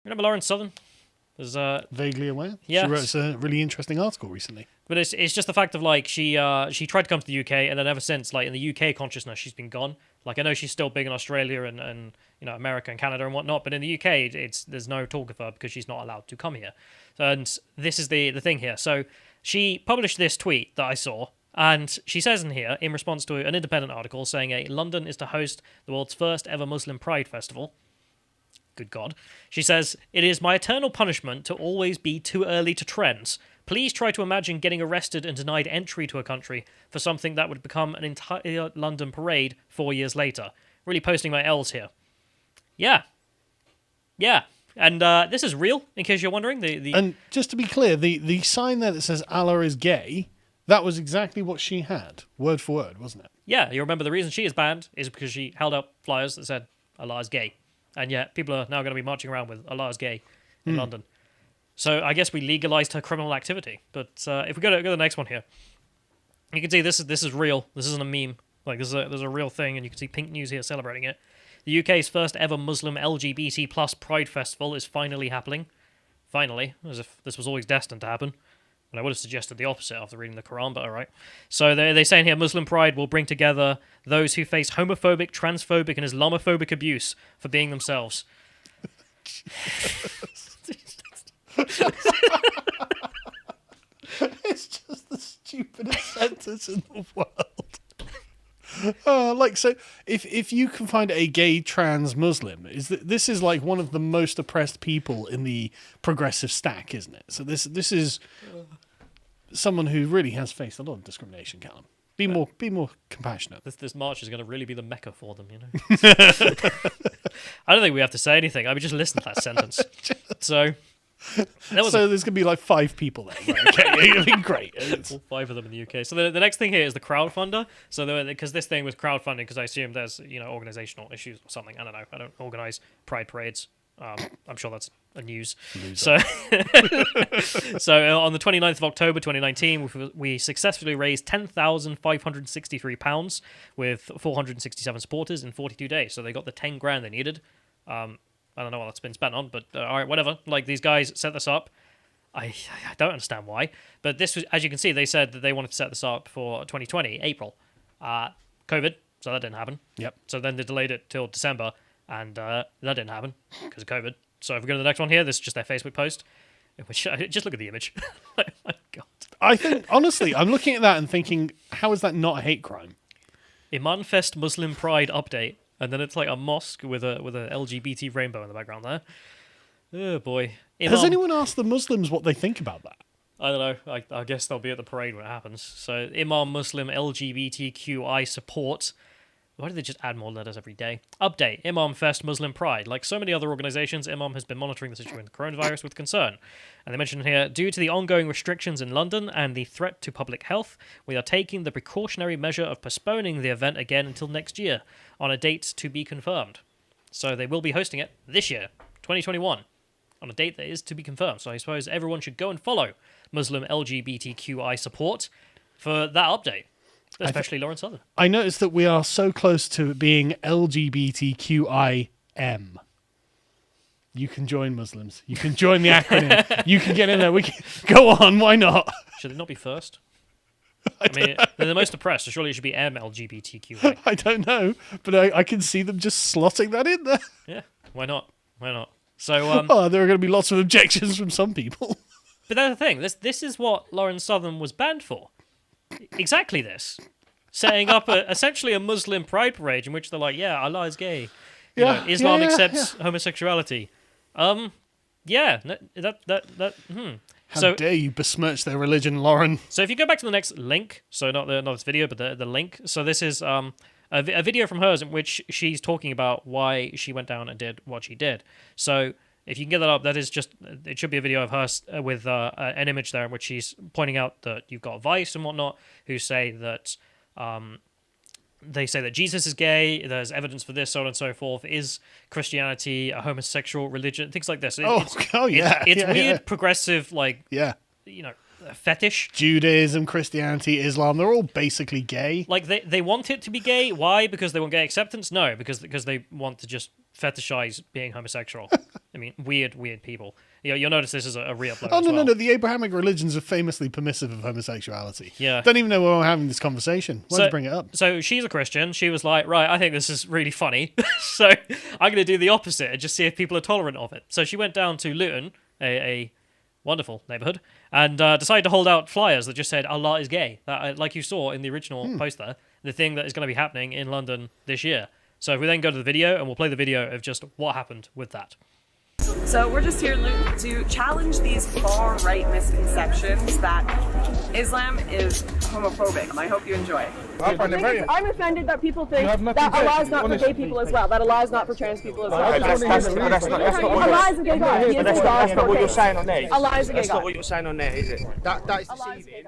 Remember Lauren Southern? There's, Vaguely aware. Yeah. She wrote a really interesting article recently. But it's just the fact of like she tried to come to the UK, and then ever since, like in the UK consciousness, she's been gone. Like I know she's still big in Australia and America and Canada and whatnot, but in the UK there's no talk of her because she's not allowed to come here. And this is the thing here. So she published this tweet that I saw, and she says in here, in response to an independent article saying London is to host the world's first ever Muslim Pride Festival. Good God. She says, "It is my eternal punishment to always be too early to trends. Please try to imagine getting arrested and denied entry to a country for something that would become an entire London parade 4 years later." Really posting my L's here. Yeah. And this is real, in case you're wondering. And just to be clear, the sign there that says Allah is gay, that was exactly what she had, word for word, wasn't it? Yeah, you remember the reason she is banned is because she held up flyers that said Allah is gay. And yet people are now going to be marching around with Allah is gay in London. So I guess we legalized her criminal activity. But if we go to the next one here, you can see this is real. This isn't a meme. Like there's a real thing, and you can see Pink News here celebrating it. The UK's first ever Muslim LGBT plus Pride Festival is finally happening. Finally, as if this was always destined to happen. But I would have suggested the opposite after reading the Quran, but all right. So they say in here, Muslim Pride will bring together those who face homophobic, transphobic, and Islamophobic abuse for being themselves. It's just the stupidest sentence in the world. So if you can find a gay trans Muslim, this is like one of the most oppressed people in the progressive stack, isn't it? So this is someone who really has faced a lot of discrimination, Callum. Be more compassionate. This march is going to really be the mecca for them, you know. I don't think we have to say anything. I would just listen to that sentence. So there's going to be like 5 people there. Right? Okay, it'll be great. All 5 of them in the UK. So the next thing here is the crowdfunder. So because this thing was crowdfunding, because I assume there's organizational issues or something. I don't know. I don't organize pride parades. I'm sure that's a news. So on the 29th of October 2019, we successfully raised £10,563 with 467 supporters in 42 days. So they got the 10 grand they needed. I don't know what that's been spent on, but all right, whatever. Like, these guys set this up. I don't understand why. But this was, as you can see, they said that they wanted to set this up for 2020, April. COVID, so that didn't happen. Yep. So then they delayed it till December, and that didn't happen because of COVID. So if we go to the next one here, this is just their Facebook post. Which, just look at the image. Oh my God. I think, honestly, I'm looking at that and thinking, how is that not a hate crime? Iman Fest Muslim Pride update. And then it's like a mosque with a LGBT rainbow in the background there. Oh boy. Has anyone asked the Muslims what they think about that? I don't know. I guess they'll be at the parade when it happens. So Imam Muslim LGBTQI support. Why do they just add more letters every day? Update. Imam Fest Muslim Pride. Like so many other organizations, Imam has been monitoring the situation with coronavirus with concern. And they mention here, due to the ongoing restrictions in London and the threat to public health, we are taking the precautionary measure of postponing the event again until next year, on a date to be confirmed. So they will be hosting it this year, 2021, on a date that is to be confirmed. So I suppose everyone should go and follow Muslim LGBTQI support for that update. Especially Lauren Southern. I noticed that we are so close to being LGBTQIM. You can join Muslims. You can join the acronym. You can get in there. We can go on. Why not? Should it not be first? I mean, they're the most oppressed, so surely it should be MLGBTQI. I don't know, but I can see them just slotting that in there. Yeah, why not? Why not? So, there are going to be lots of objections from some people. But that's the thing. This is what Lauren Southern was banned for. Exactly this. Setting up essentially a Muslim pride parade in which they're like, yeah, Allah is gay. Islam accepts homosexuality. How dare you besmirch their religion, Lauren? So if you go back to the next link, so not this video, but the link. So this is a video from hers in which she's talking about why she went down and did what she did. So if you can get that up, that is just, it should be a video of her with an image there in which she's pointing out that you've got Vice and whatnot who say that they say that Jesus is gay, there's evidence for this, so on and so forth. Is Christianity a homosexual religion? Things like this. It's weird, progressive, fetish. Judaism, Christianity, Islam, they're all basically gay. Like, they want it to be gay. Why? Because they want gay acceptance? No, because they want to just fetishize being homosexual. I mean, weird people. You'll notice this is a re-upload. Oh, as no, well. no. The Abrahamic religions are famously permissive of homosexuality. Yeah. Don't even know why we're having this conversation. Why don't you bring it up? So she's a Christian. She was like, right, I think this is really funny. So I'm going to do the opposite and just see if people are tolerant of it. So she went down to Luton, a wonderful neighborhood, and decided to hold out flyers that just said Allah is gay. That, like you saw in the original post there, the thing that is going to be happening in London this year. So if we then go to the video, and we'll play the video of just what happened with that. So we're just here in Luton to challenge these far-right misconceptions that Islam is homophobic. I hope you enjoy. I'm offended that people think that Allah is not for gay people as well, that Allah is not for trans people as well. Allah is a gay guy. That's not what you're saying on there. Allah is a gay That's guy. not what you're saying on there, is it? That is deceiving.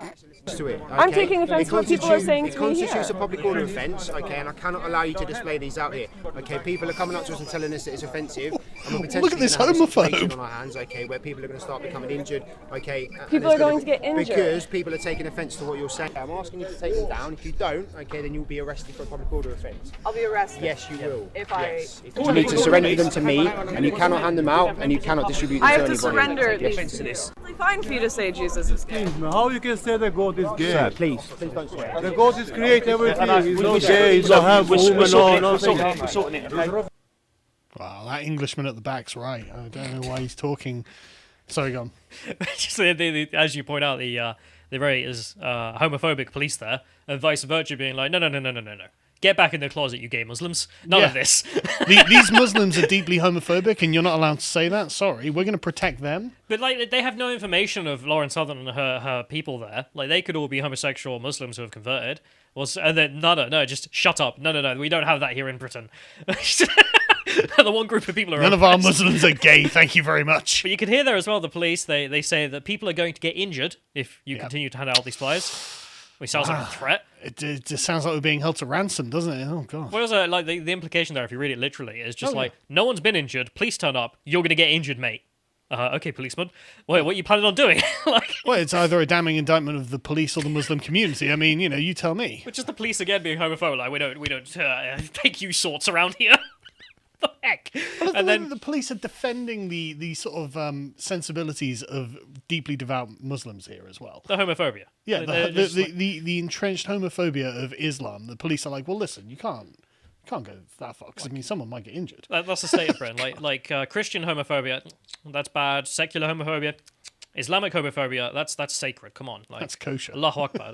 To it, okay? I'm taking offence to what people are saying to me It constitutes here. a public order offence, okay, and I cannot allow you to display these out here. Okay, people are coming up to us and telling us that it's offensive, and we're potentially Look at this gonna have a situation homophobe. on our hands, okay, where people are going to start becoming injured, okay. and People there's are going to get injured. because people are taking offence to what you're saying. I'm asking you to take them down. If you don't, okay, then you'll be arrested for a public order offence. I'll be arrested. Yes, you will. If I- Yes. You need to surrender them to me, and you cannot hand them out, and you cannot distribute them I to have to anybody. surrender Take these. offence to this. It's fine for you to say Jesus is gay. How you can say that God is gay? Sir, please don't swear. The God is create everything. He's not gay. He's not have woman or nothing. We're sorting it, okay? Wow, that Englishman at the back's right. I don't know why he's talking. Sorry, go on. Just as you point out, the very homophobic police there, and vice versa, being like, no. Get back in the closet, you gay Muslims. None of this. These Muslims are deeply homophobic, and you're not allowed to say that. Sorry, we're going to protect them. But like, they have no information of Lauren Southern and her people there. Like, they could all be homosexual Muslims who have converted. And then no, just shut up. No, we don't have that here in Britain. The one group of people are None of our oppressed. Muslims are gay. Thank you very much. But you can hear there as well, the police, they say that people are going to get injured if you continue to hand out these flyers. Which sounds like a threat. It just sounds like we're being held to ransom, doesn't it? Oh, God. What was like the implication there, if you read it literally, is just no one's been injured. Police turn up. You're going to get injured, mate. Okay, policeman. Wait, what are you planning on doing? Well, it's either a damning indictment of the police or the Muslim community. I mean, you tell me. Which is the police again being homophobic. Like, we don't take you sorts around here. The heck? Well, And then the police are defending the sort of sensibilities of deeply devout Muslims here as well. the homophobia. Yeah, They're just like- the entrenched homophobia of Islam. The police are like, well, listen, you can't go that far because I mean, someone might get injured. that's the state of Britain. Like Christian homophobia, that's bad. Secular homophobia, Islamic homophobia, that's sacred. Come on, like That's kosher. Allahu Akbar.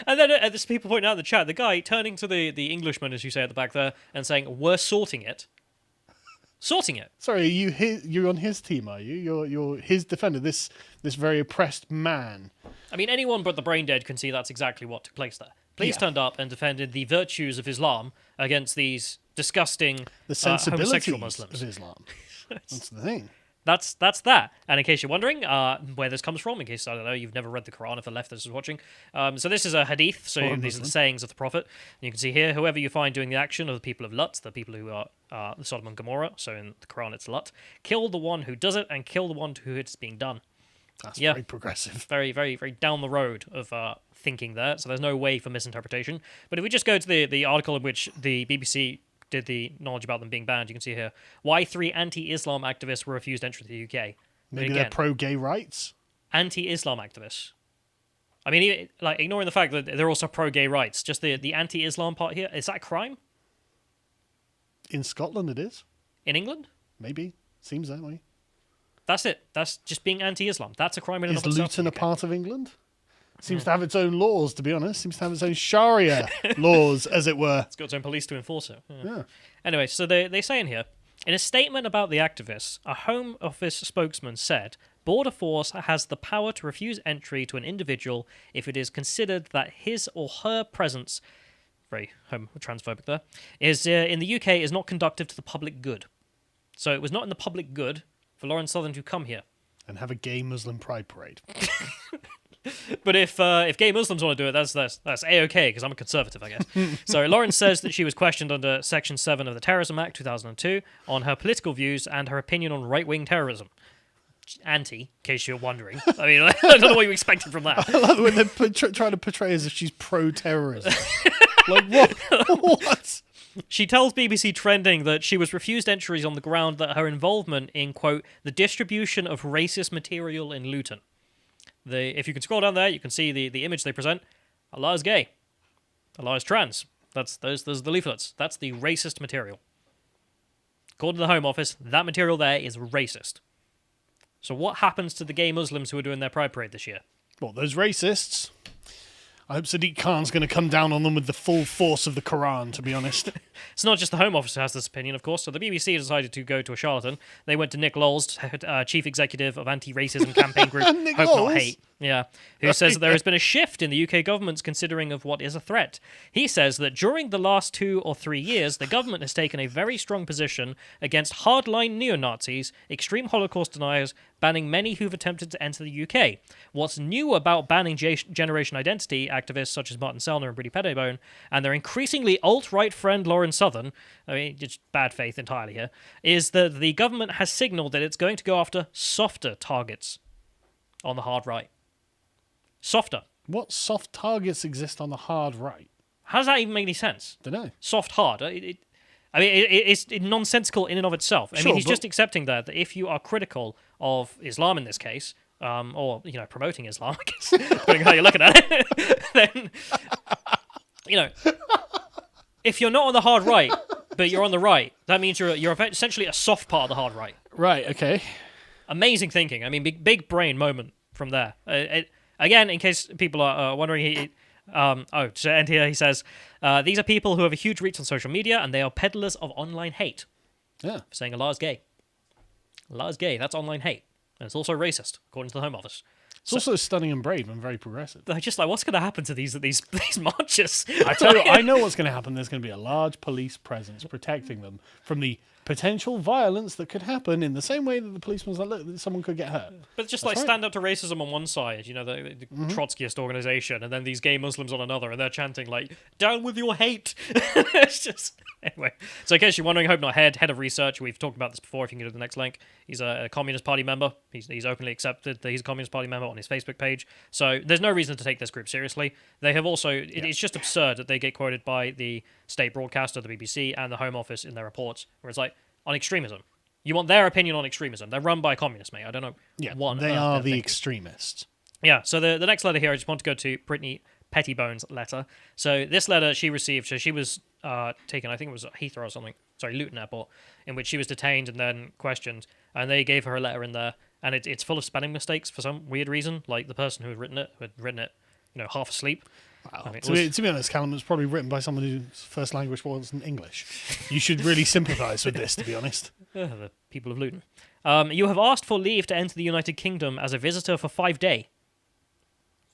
And then there's people pointing out in the chat, the guy turning to the Englishman, as you say at the back there, and saying, "We're sorting it." Sorting it. Sorry, you're on his team, are you? You're his defender. This very oppressed man. I mean, anyone but the brain dead can see that's exactly what took place there. Police Yeah. turned up and defended the virtues of Islam against these disgusting The sensibilities homosexual Muslims. of Islam. That's the thing. That's that. And in case you're wondering where this comes from, in case, I don't know, you've never read the Quran if the leftist is watching. So this is a hadith, so these are the sayings of the Prophet. And you can see here, whoever you find doing the action of the people of Lut, the people who are the Sodom and Gomorrah, so in the Quran it's Lut, kill the one who does it and kill the one to who it's being done. That's Yeah. very progressive. Very, very, very down the road of thinking there, so there's no way for misinterpretation. But if we just go to the article in which the BBC did the knowledge about them being banned, you can see here why 3 anti-Islam activists were refused entry to the UK. But Maybe they're pro-gay rights. Anti-Islam activists. I mean, like, ignoring the fact that they're also pro-gay rights, just the anti-Islam part here, is that a crime? In Scotland, it is. In England? Maybe. Seems that way. That's it. That's just being anti-Islam. That's a crime in and Is of itself. Luton a part of England? Seems to have its own laws, to be honest. Seems to have its own Sharia laws, as it were. It's got its own police to enforce it. Yeah. Anyway, so they say in here, in a statement about the activists, a Home Office spokesman said, Border Force has the power to refuse entry to an individual if it is considered that his or her presence, very transphobic there, is in the UK is not conducive to the public good. So it was not in the public good for Lauren Southern to come here. And have a gay Muslim pride parade. But if gay Muslims want to do it, that's A-okay, because I'm a conservative, I guess. So Lauren says that she was questioned under Section 7 of the Terrorism Act 2002 on her political views and her opinion on right-wing terrorism. Anti, in case you're wondering. I mean, I don't know what you expected from that. I love when they're trying to portray as if she's pro-terrorism. Like, what? What? She tells BBC Trending that she was refused entries on the ground that her involvement in, quote, the distribution of racist material in Luton. If you can scroll down there, you can see the image they present. Allah is gay. Allah is trans. Those are the leaflets. That's the racist material. According to the Home Office, that material there is racist. So what happens to the gay Muslims who are doing their Pride Parade this year? Well, those racists. I hope Sadiq Khan's going to come down on them with the full force of the Quran, to be honest. It's not just the Home Office who has this opinion, of course. So the BBC decided to go to a charlatan. They went to Nick Lowles, chief executive of anti-racism campaign group Nick Hope Lowles? Not Hate. Yeah, who says that there has been a shift in the UK government's considering of what is a threat. He says that during the last 2 or 3 years, the government has taken a very strong position against hardline neo-Nazis, extreme Holocaust deniers, banning many who've attempted to enter the UK. What's new about banning generation identity activists such as Martin Sellner and Brittany Pettibone, and their increasingly alt-right friend Lauren Southern, I mean, just bad faith entirely here, is that the government has signalled that it's going to go after softer targets on the hard right. Softer. What soft targets exist on the hard right? How does that even make any sense? Don't know. Soft, hard. It's nonsensical in and of itself. I Sure, mean, he's but- just accepting that if you are critical of Islam in this case, or, promoting Islam, I guess, depending on how you're looking at it, then, if you're not on the hard right, but you're on the right, that means you're essentially a soft part of the hard right. Right, okay. Amazing thinking. I mean, big brain moment from there. Again, in case people are wondering, to end here, he says, these are people who have a huge reach on social media, and they are peddlers of online hate. Yeah. For saying Allah is gay. Allah is gay. That's online hate. And it's also racist, according to the Home Office. It's also stunning and brave and very progressive. They're just like, what's going to happen to these marches? I tell you, I know what's going to happen. There's going to be a large police presence protecting them from the potential violence that could happen in the same way that the policeman was like, look, someone could get hurt. But just That's right. stand up to racism on one side, the Trotskyist organization, and then these gay Muslims on another, and they're chanting, like, down with your hate. It's just... Anyway, so in case you're wondering, Hope Not Head of research, we've talked about this before, if you can go to the next link. He's a Communist Party member. He's openly accepted that he's a Communist Party member on his Facebook page. So there's no reason to take this group seriously. They have also... It's just absurd that they get quoted by the state broadcaster, the BBC, and the Home Office in their reports, where it's like, on extremism. You want their opinion on extremism. They're run by communists, mate. I don't know what on they earth are they're the thinking. extremists. Yeah, so the next letter here, I just want to go to Brittany Pettibone's letter. So this letter she received, so she was taken, I think it was at Heathrow or something, Luton Airport, in which she was detained and then questioned, and they gave her a letter in there, and it's full of spelling mistakes for some weird reason, like the person who had written it, half asleep. Wow. I mean, To be honest, Callum, it was probably written by someone whose first language wasn't English. You should really sympathise with this, to be honest. The people of Luton. You have asked for leave to enter the United Kingdom as a visitor for 5 days.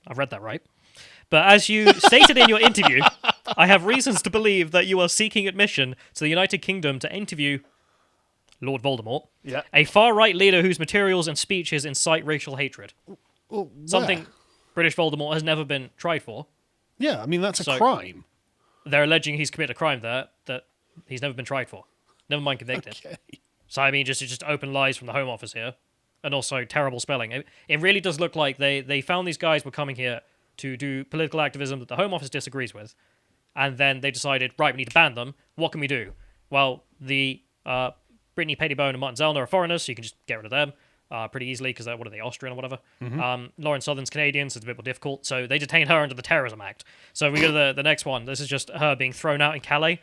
I've read that right. But as you stated in your interview, I have reasons to believe that you are seeking admission to the United Kingdom to interview Lord Voldemort, a far-right leader whose materials and speeches incite racial hatred. Well, Something British Voldemort has never been tried for. Yeah, I mean, that's a crime. They're alleging he's committed a crime there that he's never been tried for. Never mind convicted. Okay. So, I mean, just open lies from the Home Office here. And also terrible spelling. It really does look like they found these guys were coming here to do political activism that the Home Office disagrees with. And then they decided, right, we need to ban them. What can we do? Well, the Brittany Pettibone and Martin Zellner are foreigners, so you can just get rid of them pretty easily, because what are they, Austrian or whatever? Lauren Southern's Canadian, so it's a bit more difficult. So they detained her under the Terrorism Act. So we go to the next one. This is just her being thrown out in Calais.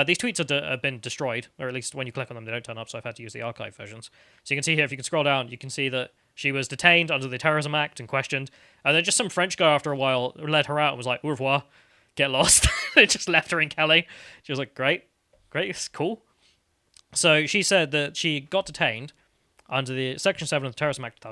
These tweets have been destroyed, or at least when you click on them, they don't turn up, so I've had to use the archive versions. So you can see here, if you can scroll down, you can see that she was detained under the Terrorism Act and questioned, and then just some French guy after a while led her out and was like, au revoir, get lost. They just left her in Calais. She was like, great, it's cool. So she said that she got detained under the Section 7 of the Terrorism Act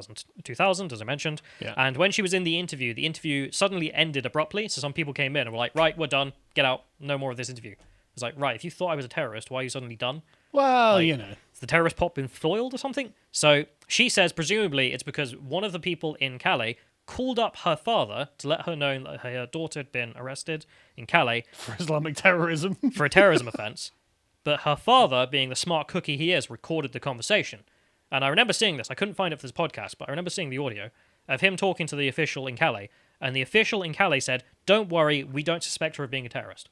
2000, as I mentioned, and when she was in the interview suddenly ended abruptly, so some people came in and were like, right, we're done, get out, no more of this interview. It's like, right, if you thought I was a terrorist, why are you suddenly done? Well, Has the terrorist plot been foiled or something? So she says, presumably, it's because one of the people in Calais called up her father to let her know that her daughter had been arrested in Calais for Islamic terrorism. for a terrorism offence. But her father, being the smart cookie he is, recorded the conversation. And I remember seeing this. I couldn't find it for this podcast, but I remember seeing the audio of him talking to the official in Calais. And the official in Calais said, don't worry, we don't suspect her of being a terrorist.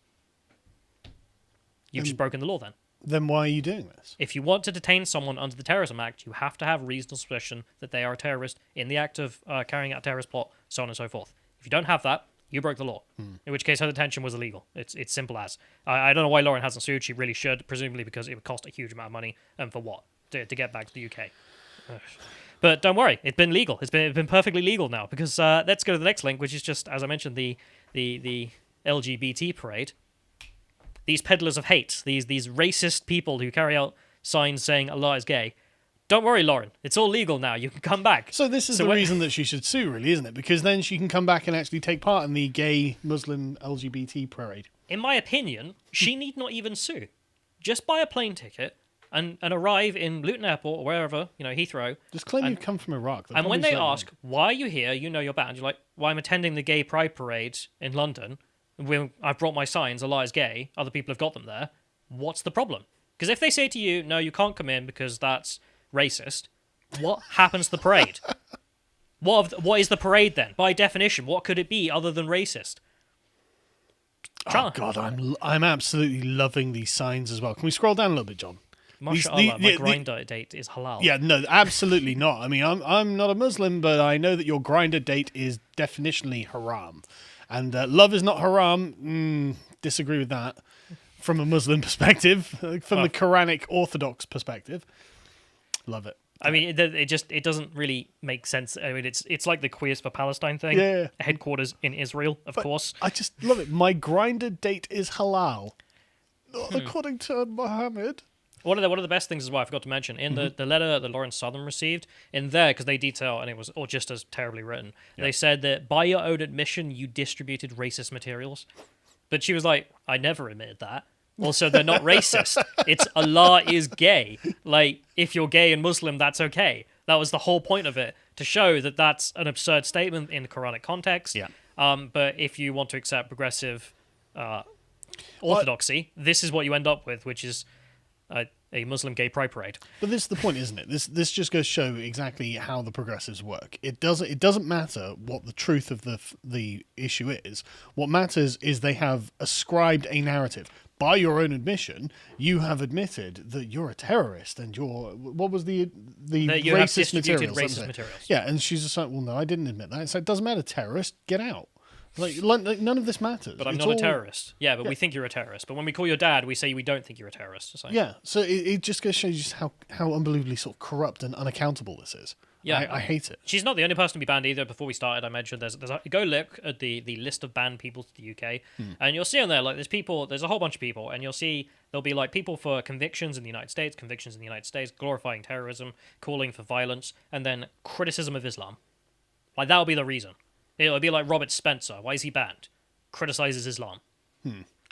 You've just broken the law then. Then why are you doing this? If you want to detain someone under the Terrorism Act, you have to have reasonable suspicion that they are a terrorist in the act of carrying out a terrorist plot, so on and so forth. If you don't have that, you broke the law. In which case, her detention was illegal. It's simple as. I don't know why Lauren hasn't sued. She really should, presumably because it would cost a huge amount of money. And for what? To get back to the UK. Ugh. But don't worry, it's been legal. It's been perfectly legal now. Because let's go to the next link, which is just, as I mentioned, the LGBT parade. These peddlers of hate, these racist people who carry out signs saying Allah is gay. Don't worry, Lauren. It's all legal now. You can come back. So this is the reason that she should sue, really, isn't it? Because then she can come back and actually take part in the gay Muslim LGBT parade. In my opinion, she need not even sue. Just buy a plane ticket and arrive in Luton Airport or wherever, Heathrow. Just claim you come from Iraq. And when they ask, why are you here? You're banned. You're like, well, I'm attending the gay pride parade in London. I've brought my signs, Allah is gay. Other people have got them there. What's the problem? Because if they say to you, no, you can't come in because that's racist, what happens to the parade? What is the parade then? By definition, what could it be other than racist? Oh God, I'm absolutely loving these signs as well. Can we scroll down a little bit, John? MashaAllah, my Grindr date is halal. Yeah, no, absolutely not. I mean, I'm not a Muslim, but I know that your Grindr date is definitionally haram. And love is not haram. Disagree with that from a Muslim perspective, from the Quranic Orthodox perspective. Love it. I mean, it doesn't really make sense. I mean, it's like the Queers for Palestine thing. Yeah. Headquarters in Israel, of course. I just love it. My Grindr date is halal, according to Muhammad. One of the best things as well, I forgot to mention, in the letter that Lawrence Southern received, in there, because they detail, and it was all just as terribly written, they said that by your own admission, you distributed racist materials. But she was like, I never admitted that. Also, they're not racist. It's Allah is gay. Like, if you're gay and Muslim, that's okay. That was the whole point of it, to show that that's an absurd statement in the Quranic context. Yeah. But if you want to accept progressive orthodoxy, this is what you end up with, which is a Muslim gay pride parade. But this is the point, isn't it? This just goes to show exactly how the progressives work. It doesn't matter what the truth of the issue is. What matters is they have ascribed a narrative. By your own admission, you have admitted that you're a terrorist and what was the racist materials? Racist materials. Yeah, and she's just like, well, no, I didn't admit that. It's like, it doesn't matter, terrorist, get out. Like none of this matters. But I'm not a terrorist. Yeah, but we think you're a terrorist. But when we call your dad, we say we don't think you're a terrorist. So. Yeah, so it just goes to show you just how unbelievably sort of corrupt and unaccountable this is. Yeah, I hate it. She's not the only person to be banned either. Before we started, I mentioned go look at the list of banned people to the UK, and you'll see on there, like, there's a whole bunch of people, and you'll see there'll be like people for convictions in the United States, glorifying terrorism, calling for violence, and then criticism of Islam. Like, that'll be the reason. It'll be like Robert Spencer. Why is he banned? Criticizes Islam.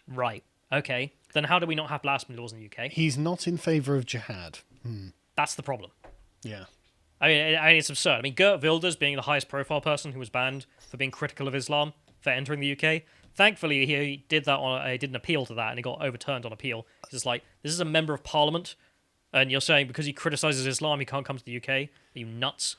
Right. Okay. Then how do we not have blasphemy laws in the UK? He's not in favour of jihad. That's the problem. Yeah. I mean, it's absurd. I mean, Geert Wilders being the highest profile person who was banned for being critical of Islam for entering the UK. Thankfully, he did that he did an appeal to that, and he got overturned on appeal. It's like, this is a member of parliament, and you're saying because he criticizes Islam, he can't come to the UK? Are you nuts?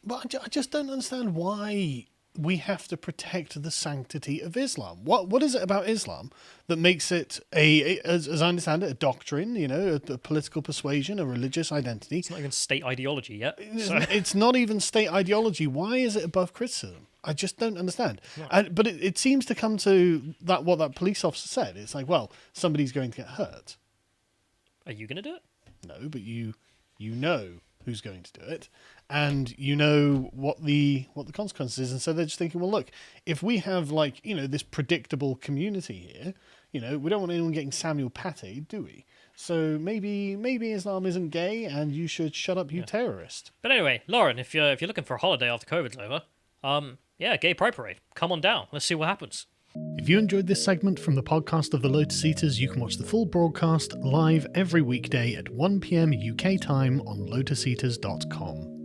But I just don't understand why we have to protect the sanctity of Islam. What is it about Islam that makes it as I understand it, a doctrine, a political persuasion, a religious identity? It's not even state ideology yet. It's not even state ideology. Why is it above criticism? I just don't understand. But it seems to come to what that police officer said. It's like, well, somebody's going to get hurt. Are you going to do it? No, but you know who's going to do it, and you know what the consequences is, and so they're just thinking, well, look, if we have this predictable community here, we don't want anyone getting Samuel Paté, do we? So maybe Islam isn't gay, and you should shut up, you terrorist. But anyway, Lauren, if you're looking for a holiday after COVID's over, gay pride parade, come on down. Let's see what happens. If you enjoyed this segment from the podcast of the Lotus Eaters, you can watch the full broadcast live every weekday at 1 PM UK time on lotuseaters.com.